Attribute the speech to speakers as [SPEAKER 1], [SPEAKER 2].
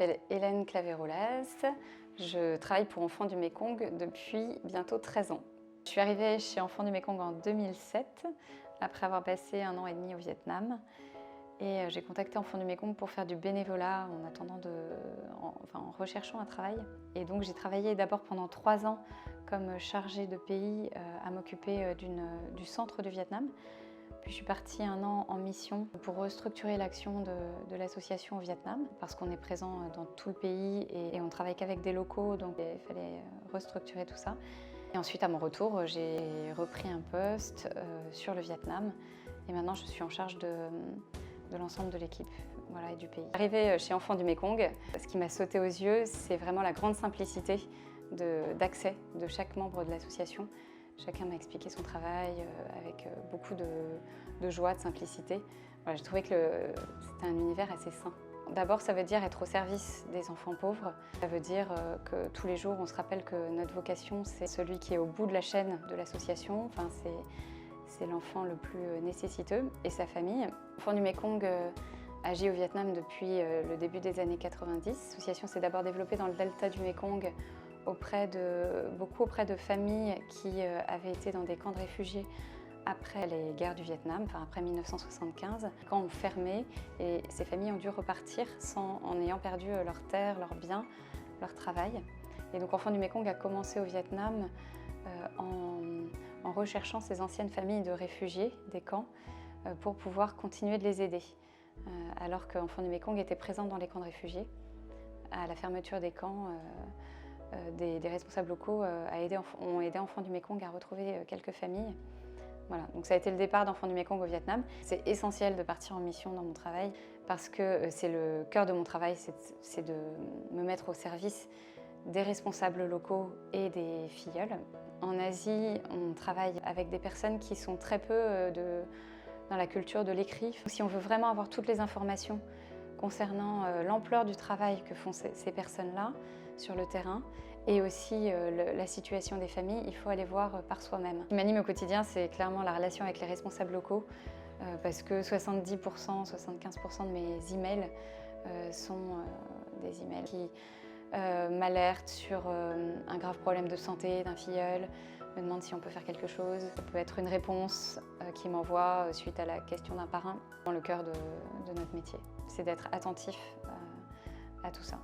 [SPEAKER 1] m'appelle Hélène Claveroulas, je travaille pour Enfants du Mékong depuis bientôt 13 ans. Je suis arrivée chez Enfants du Mékong en 2007, après avoir passé 1 an et demi au Vietnam. Et j'ai contacté Enfants du Mékong pour faire du bénévolat en attendant en recherchant un travail. Et donc j'ai travaillé d'abord pendant 3 ans comme chargée de pays à m'occuper du centre du Vietnam. Puis je suis partie 1 an en mission pour restructurer l'action de l'association au Vietnam, parce qu'on est présent dans tout le pays et on ne travaille qu'avec des locaux, donc il fallait restructurer tout ça. Et ensuite, à mon retour, j'ai repris un poste sur le Vietnam et maintenant je suis en charge de l'ensemble de l'équipe et du pays. Arrivée chez Enfants du Mékong, ce qui m'a sauté aux yeux, c'est vraiment la grande simplicité d'accès de chaque membre de l'association. Chacun m'a expliqué son travail avec beaucoup de joie, de simplicité. Voilà, j'ai trouvé que c'était un univers assez sain. D'abord, ça veut dire être au service des enfants pauvres. Ça veut dire que tous les jours, on se rappelle que notre vocation, c'est celui qui est au bout de la chaîne de l'association. Enfin, c'est l'enfant le plus nécessiteux et sa famille. Enfants du Mékong agit au Vietnam depuis le début des années 90. L'association s'est d'abord développée dans le delta du Mékong, beaucoup auprès de familles qui avaient été dans des camps de réfugiés après les guerres du Vietnam, après 1975. Les camps ont fermé et ces familles ont dû repartir en ayant perdu leurs terres, leurs biens, leur travail. Et donc Enfants du Mékong a commencé au Vietnam en recherchant ces anciennes familles de réfugiés des camps pour pouvoir continuer de les aider. Alors qu'Enfants du Mékong était présent dans les camps de réfugiés, à la fermeture des camps, des responsables locaux ont aidé Enfants du Mékong à retrouver quelques familles. Voilà, donc ça a été le départ d'Enfants du Mékong au Vietnam. C'est essentiel de partir en mission dans mon travail parce que c'est le cœur de mon travail, c'est de me mettre au service des responsables locaux et des filleuls. En Asie, on travaille avec des personnes qui sont très peu dans la culture de l'écrit. Si on veut vraiment avoir toutes les informations concernant l'ampleur du travail que font ces personnes-là sur le terrain et aussi la situation des familles, il faut aller voir par soi-même. Ce qui m'anime au quotidien, c'est clairement la relation avec les responsables locaux parce que 70%, 75% de mes emails sont des emails qui m'alertent sur un grave problème de santé d'un filleul, me demandent si on peut faire quelque chose. Ça peut être une réponse qu'ils m'envoient suite à la question d'un parrain. Dans le cœur de notre métier, c'est d'être attentif à tout ça.